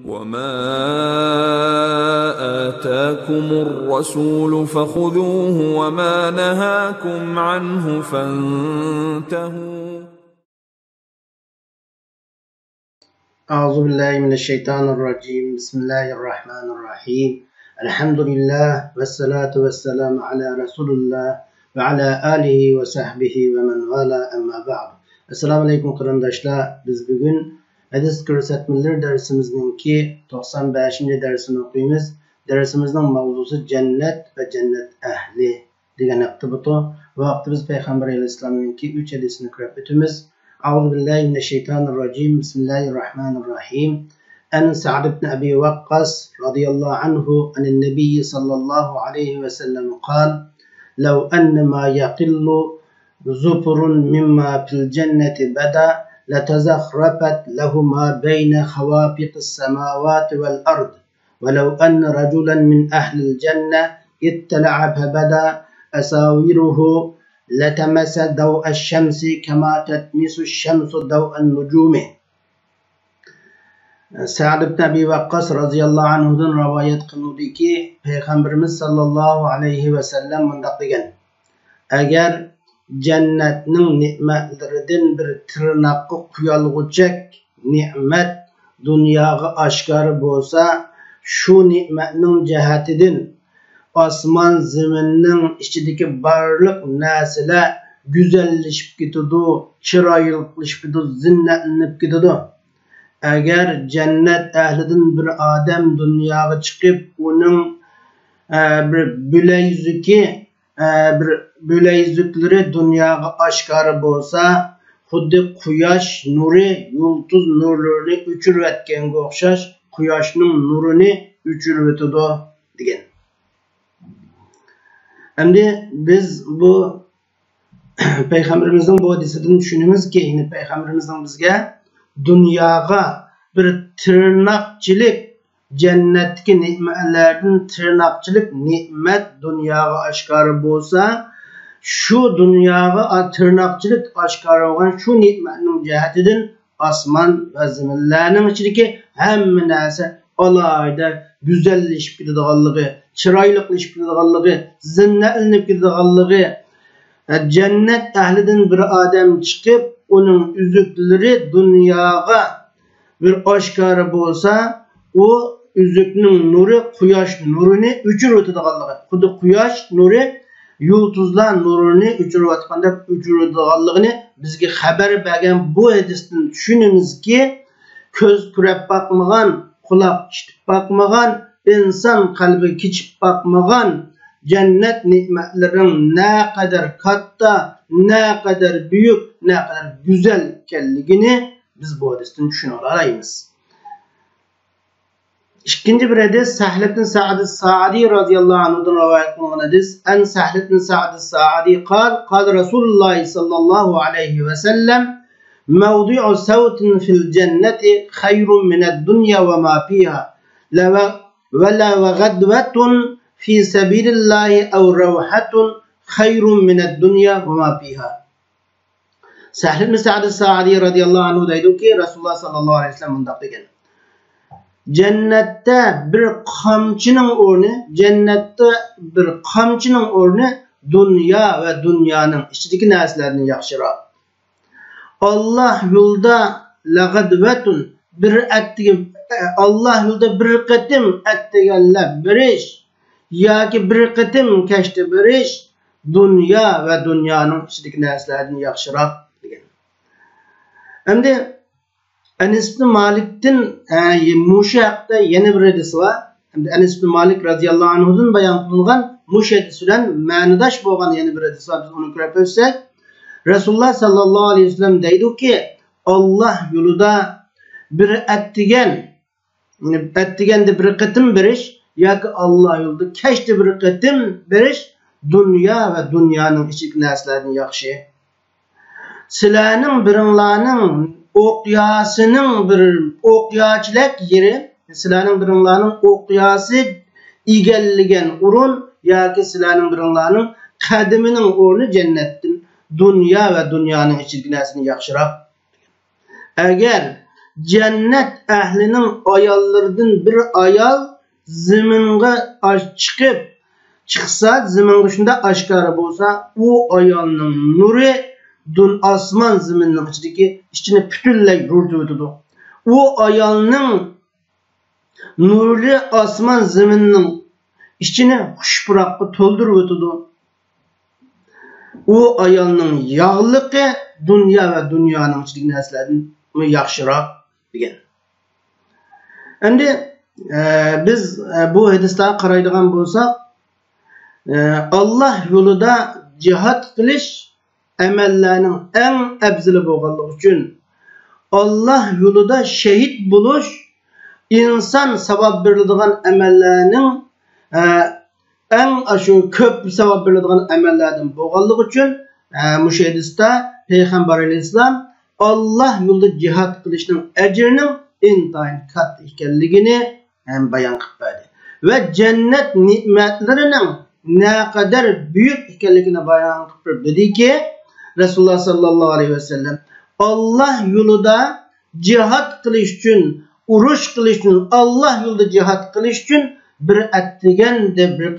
وَمَا آتَاكُمُ الرَّسُولُ فَخُذُوهُ وَمَا نَهَاكُمْ عَنْهُ فَانْتَهُوا. أعوذ بالله من الشيطان الرجيم. بسم الله الرحمن الرحيم. الحمد لله والصلاة والسلام على رسول الله وعلى آله وصحبه ومن والاه أما بعد. Assalamu alaikum qarindoshlar. Biz bugun hadis ko'rsatmalar darsimizning 95 dersini o'qiymiz. Darsimizning mavzusi jannat va jannat ahli degan iqtiboti. Vaqti biz payg'ambar alayhissalomning 3 hadisini ko'rib o'tamiz. أعوذ بالله من الشيطان الرجيم. بسم الله الرحمن الرحيم. أن سعد بن أبي وقاص رضي الله عنه عن النبي صلى الله عليه وسلم قال: لو أن ما يقل زفر مما في الجنة بدا لتزخرفت له ما بين خوافق السماوات والأرض، ولو أن رجلا من أهل الجنة اطلع فبدا أساوره لتمس ضوء الشمس كما تتمس الشمس ضوء النجوم. Sa'd ibn Abi Waqqas radhiyallohu anhudan rivoyat qilinadiki, payg'ambarimiz sallallohu alayhi va sallam mundaq degan: agar jannatning ne'matlaridan bir tirnoqqa quyalg'uchak ne'mat dunyoga oshkor bo'lsa, shu ne'matning jihatidan osmon zaminning ichidagi barliq narsalar go'zallashib ketadi, chiroylilashib ketadi, zinnatlanib ketadi. Agar jannat ahlidan bir odam dunyoga chiqib, uning bir bo'layzuklari dunyoga oshkor bo'lsa, xuddi quyosh nuri yulduz nurlarini o'chirayotganga o'xshash quyoshning nurini o'chirib o'tadi degan. Endi biz bu payg'ambarimizning bu hadisidan tushunamizki, payg'ambarimizning bizga dunyoga bir tirnoqchilik, jannatdagi ne'matlardan tirnoqchilik ne'mat dunyoga oshkor bo'lsa, shu dunyoga tirnoqchilik oshkor bo'lgan shu ne'matning jihatidan osmon va zaminlarning ichidagi hamma narsa alohida go'zallashib ketadiganligi, chiroylilashib ketadiganligi, zinnatlanib ketadiganligi, jannat ahlidan bir odam chiqib, uning uzuklari dunyoga bir oshkor bo'lsa, u uzukning nuri quyosh nurini o'chirib o'tadiganligi, xuddi quyosh nuri yulduzlar nurini o'chirib o'tganda o'chirib o'tadiganligini bizga xabar bergan bu hadisdan tushunamizki, ko'z ko'rib boqmagan, quloq eshitib boqmagan, inson qalbi kechib boqmagan jannat ne'matlarining ne kadar katta, ne kadar büyük, ne kadar güzel ekanligini biz bu hadisdan tushuna olamiz. İkinci bir hadis Sahl ibn Sa'd as-Sa'di radhiyallohu anhudan rivoyat qilingan hadis. An Sahl ibn Sa'd as-Sa'di qala Rasululloh sallallohu alayhi ve sellem: "Mawdi'u sawtin fil jannati khayrun min ad-dunya ve ma fiha. La ghadwatun fi sabilillahi aw rawhatun khayrun min ad-dunya ve ma fiha." Sahl ibn Sa'd as-Sa'di radhiyallohu anhu deydi ki, Rasululloh sallallohu alayhi ve sellem mundaq degan: Cennette bir kamçının o'rni dünya ve dünyanın içindeki narsalardan yaxshiroq. Allah yo'lda lag'advatun Allah yo'lda bir qatim atganlar birish yoki bir qatim kashta birish dünya ve dünyanın içindeki narsalardan yaxshiroq degan. Endi Enes ibn Malik'ten mushu haqda yana bir hadis var. Enes ibn Malik radhiyallohu anhudan bayon qilingan mushu hadis bilan ma'nodosh bo'lgan yana bir hadis var. Biz uni ko'rib o'tsak, Rasululloh sallallohu alayhi vasallam deydi-ki, Allah yo'lida bir attiganda bir qatim berish yoki Allah yo'lida kashta bir qatim berish dunyo va dunyoning ichidagi narsalardan yaxshi. Sizlarning biringlarning o'qiyasining bir o'qiyachilik yeri, sizlarning biringlarning o'qiyasi egallagan o'rin yoki sizlarning biringlarning qadimining o'rni jannatdan, dunyo va dunyoning ichidagi narsani yaxshiroq. Agar cennet ehlinin ayallarından bir ayal ziminge çıkıp çıksa, ziminge şunda aşkara bolsa, o ayalının nuru dün asman ziminin içine bütünley rurdu ötüdü. O ayalının nurlu asman ziminin içine huşburakı toldurup ötüdü. O ayalının yağlıqı dünya ve dünyanın içindeki neslerden yaxşırak degan. Endi biz bu hadisda qaraydigan bo'lsak, Allah yolida jihad qilish amallarning eng afzali bo'lganligi uchun Allah yolida shahid bo'lish inson savab beriladigan amallarning eng aşu köp savab beriladigan amallardan bo'lganligi uchun mush hadisda Peygamber Aleyhisselam Allah yolida jihad qilishning ajrining intayin katta ekanligini ham bayon qilib berdi va jannat ne'matlarining ne kadar büyük ekanligini bayon qilib dediki, Resulullah sallallahu aleyhi ve sellem Allah yolida jihad qilish uchun, urush qilish uchun, Allah yolida jihad qilish uchun bir attiganda bir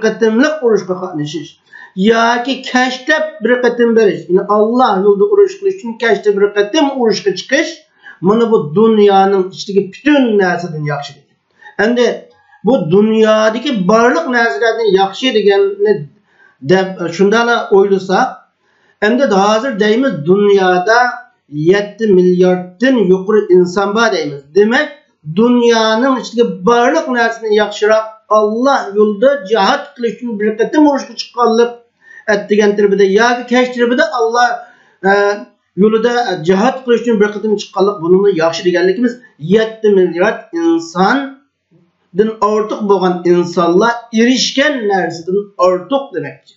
qatimliq urushga qatnashish yoki kashlab bir qatim berish, yani Allah yolida urush qilish uchun kashlab bir qatim urushga chiqish, mana bu dunyoning ichidagi bütün narsadan yaxshi degan. Endi bu dunyodagi barliq narsalardan yaxshi deganni deb shundala o'ylasak, endi hozir deymiz dunyoda 7 milyarddan yuqori inson bor deymiz. Demak, dunyoning ichidagi barliq narsani yaxshiroq Allah yolida jihad qilish uchun bir qatim urushga chiqqanlik degan tirbida yoki kash tirbida Allah yolida jihad qilish uchun bir qatim chiqqanlik, buni yaxshi deganligimiz 7 milyard insondan ortiq bo'lgan insonlar erishgan narsadan ortiq demakdir.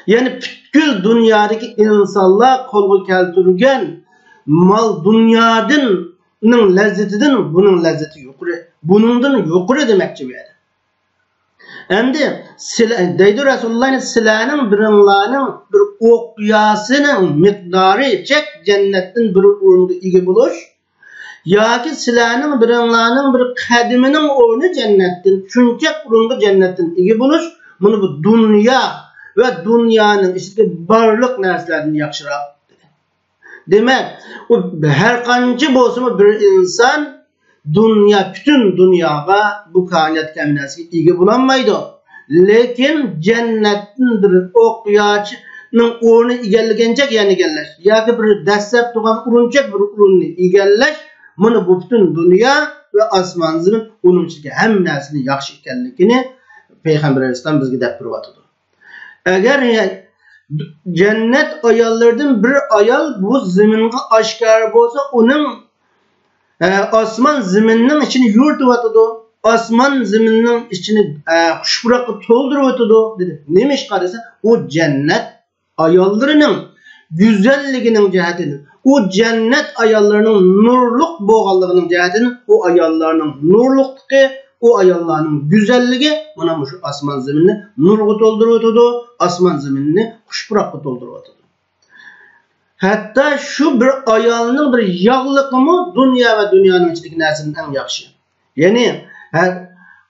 Yani bütün dünyadaki insanlar qo'lga keltirgan mal dunyoning lazzatidan bunun lazzati yuqori, buningdan yuqori demakchi bu yerda. Endi deydi Rasululloh, sizlarning biringlarning bir o'qiyasining miqdori chek jannatdan bir o'ringa ega bo'lish yoki sizlarning biringlarning bir qadimining o'rni jannatdan, shuncha o'ringa jannatdan ega bo'lish, buni bu dunyo ve dünyanın işte barlık narsalardan yaxşıroq. Demek, o her qancha bo'lsa bir insan dünya, bütün dünyaga bu kainat kaminasiga ega bo'lolmaydi. Lekin jannatning bir o'qiyachining o'rni egallagancha yana egallash yoki bir dastlab turgan urunchak bir o'rinni egallash, mana bu bütün dünya ve osmon zamin uning ichiga hamma narsani yaxshi ekanligini Peygamber Aleyhisselam bizga deb turibdi. Eğer cennet ayallardan bir ayal bu ziminga aşkar olsa, onun osman ziminning içini yurtuvatıdı, osman ziminning içini xushburoqqa to'ldiruvatıdı dedi. Neymiş qarasa, o cennet ayallarının güzelligining jihatini, o cennet ayallarının nurluq bo'lganligining jihatini, o ayallarning nurluqligi, o ayallarning güzelliği bana şu asman zeminini nurga to'ldiruvatıdı, asman zeminini xushburoqqa to'ldiruvatıdı. Hatta şu bir ayalning bir yağlıqimi dünya ve dünyanın içindeki narsaning eng yaxshi. Yani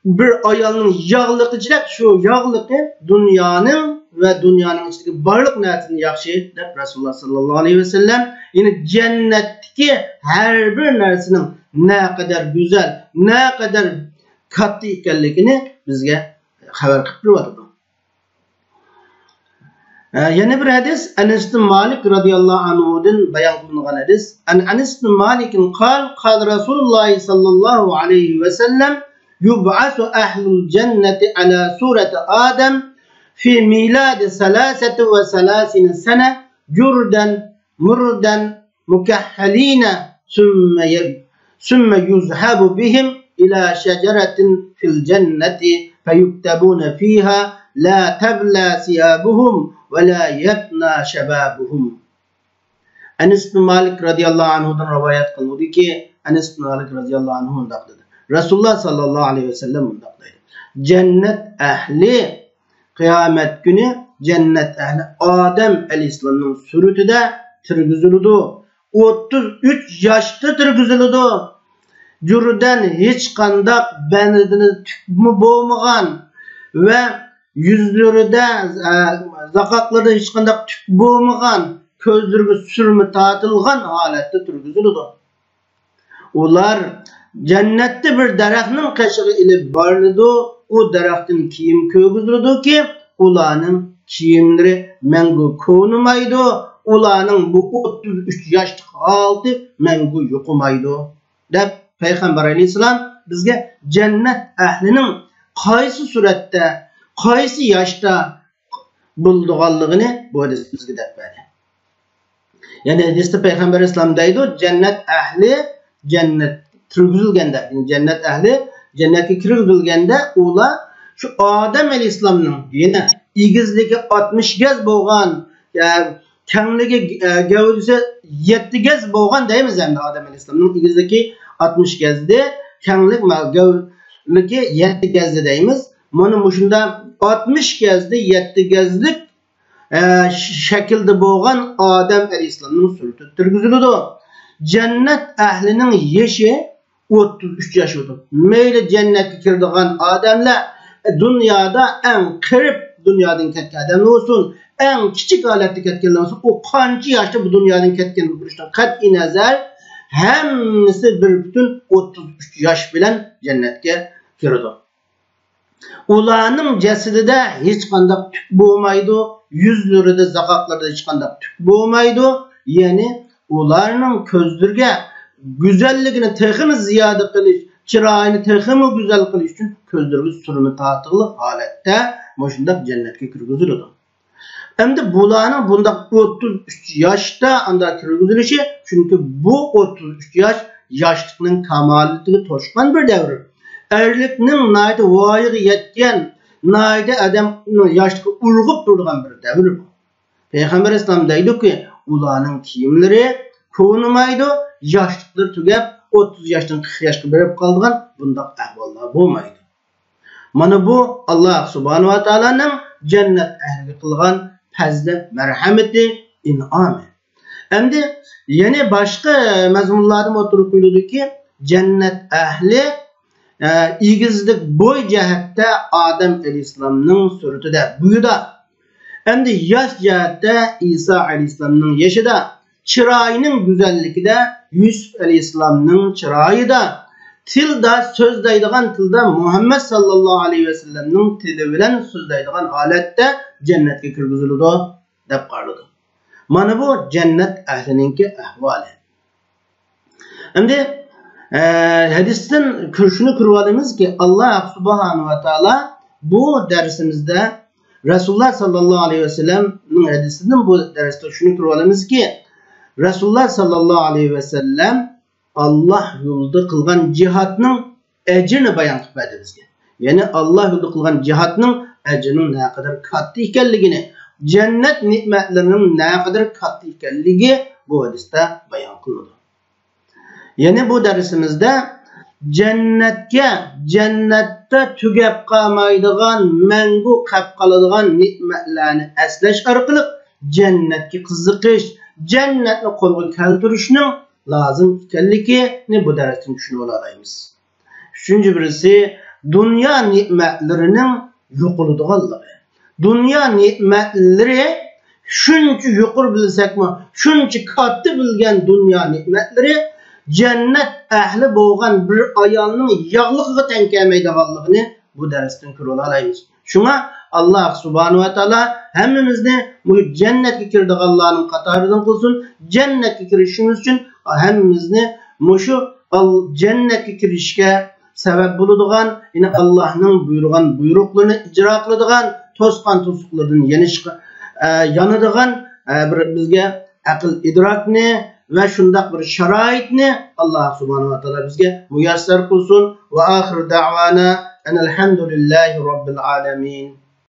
bir ayalning yağlıqıcılıq, şu yağlıqı dünyanın ve dünyanın içindeki barliq narsaning yaxshi deb Rasulullah sallallahu aleyhi ve sellem, yani cennetdeki her bir narsaning ne kadar güzel, ne kadar katta ekanligini bizga xabar qilib turibdi. Yana bir hadis Anas ibn Malik radhiyallohu anhudan bayon qilingan hadis. Anas ibn Malik qala Rasululloh sallallohu alayhi ve sellem yub'asu ahlul jannati ala surati Adam fi milad 33 sene jurdan murdan mukahhalina summa yuzhabu bihim ila şeceratin fil cenneti feyuktebune fiha la tebla siyabuhum ve la yetna şebabuhum. Anas bin Malik radıyallahu anhu'dan rivayet kılındı ki, Anas bin Malik radıyallahu anhu dedi. Resulullah sallallahu aleyhi ve sellem dedi. Cennet ehli kıyamet günü cennet ehli Adem aleyhisselam'ın sürütüde tirgizildi. 33 yaşta tirgizildi. Jurdan hech qanday banidini tukmi bo'lmagan ve yüzlerinde, zakaklarda hiç qanday tuk bo'lmagan, ko'zlariga surma tatılgan holatda turgizildi. Ular jannatda bir daraxtning qashig'i ilib borildi. O daraxtdan kiyim ko'gizildi ki ularning kiyimlari mangu ko'nimaydi. Ularning bu 33 yoshlik holati mangu yo'qimaydi deb Payg'ambar alayhisalom bizga jannat ahlining qaysi suratda, qaysi yoshda bo'lganligini bu hadis bizga deb berdi. Yani hadisda Payg'ambar alayhisalom deydi, jannat ahli jannat kirgizilganda, jannat ahli jannatga kirgizilganda ular şu Adem alayhisalomning yana egizligi 60 gaz bo'lgan, kengligi gavdasi 7 gaz bo'lgan deymiz endi Adem alayhisalomning egizligi 60 gazda, kenglik gavdaligi 7 gazda deymiz. Mana shunda 60 gazda 7 gazlik şekilde bo'lgan Adem alayhisalomning surati turgizildi. Jannat ahlining yaşı 33 yaş oldu. Meyli cennetga kirdigan odamlar dünyada en qirib dunyodan ketgan odam olsun, en kichik holatda ketganlar olsun, o qancha yoshda bu dunyodan ketgan bo'lishdan qat'iy nazar hammasi bir butun 33 yosh bilan jannatga kirdi. Ularning jasadida hech qanday tuk bo'lmaydi, yuzlarida, zaqoqlarda hech qanday tuk bo'lmaydi. Ya'ni ularning ko'zlariga güzelligini texmi ziyoda qilish, chiroyini texmi go'zal qilish uchun ko'zlariga surma tatili holatda shunday jannatga kirgiziladi. Endi bularning bunda 33 yoshda anda kirgizilishi, chunki bu 33 yosh yoshlikning kamolatiga to'shqan bir davr. Erlikning nayda voyaga yetgan, nayda adam yoshlikka urg'ib turgan bir davr. Payg'ambar alayhisalom deydi-ki, ularning kiyimlari ko'nimaydi, yoshliklar tugab 30 yoshdan 40 yoshga berib qolgan bundaq ahvollar bo'lmaydi. Mana bu Alloh subhanahu va taolaning jannat ahliga qilgan fazli marhamati, in'omi. Endi yana boshqa mazmunlarda o'tirib qo'yildiki, jannat ahli egizlik bo'y jihatda Adem alayhisalomning suratida buyuda. Endi yosh jihatda İsa alayhisalomning yoshida, chiroyining go'zalligida Yusuf alayhisalomning chiroyida, tilda so'zlaydigan tilda Muhammad sallallohu alayhi va sallamning tili bilan so'zlaydigan holatda jannatga kirgiziladi deb qaraladi. Mana bu jannat ahlininki ahvoli. Endi hadisdan shuni ko'rib olamizki, Alloh subhanahu va taolo bu darsimizda Rasululloh sallallohu alayhi va sallamning hadisidan bu darsda shuni ko'rib olamizki, Rasululloh sallallohu alayhi ve sellem Allah yolunda kılgan cihatının ecrini bayan qilib berdi bizga. Yani Allah yolunda kılgan cihatının ecrinin ne kadar kattı ekanligini, cennet nimetlerinin ne kadar kattı ekanligi bu hadiste bayan qilindi. Yani bu dersimizde cennette tugab qolmaydigan, mangu qolib qoladigan nimetlarni eslash orqali cennetga qiziqish, cennetni qo'lga keltirishning lazım ekanligini bu darsdan tushunib olamiz. Üçüncü birisi dünya nimetlerining yo'qoladiganligi. Dünya nimetleri shuncha yuqori bilsakmi, shuncha katta bilgan dünya nimetleri cennet ahli bo'lgan bir ayolning yog'ligiga teng kelmaydiganligini bu darsdan ko'rib olamiz. Shunga Allah subhanahu wa taala hammamizni bu cennetga kirdiganlarning qatoridan qilsin. Cennetga kirishimiz uchun hammamizni mushu cennetga kirishga sabab bo'ladigan, yine Allohning buyurgan buyruqlarini ijro qiladigan, to'sqan to'siqlardan yanadigan bir bizga aql idrokni ve shundaq bir sharoitni Allah subhanahu wa taala bizga muyassar qilsin. Va oxir da'vana alhamdulillahi robbil alamin.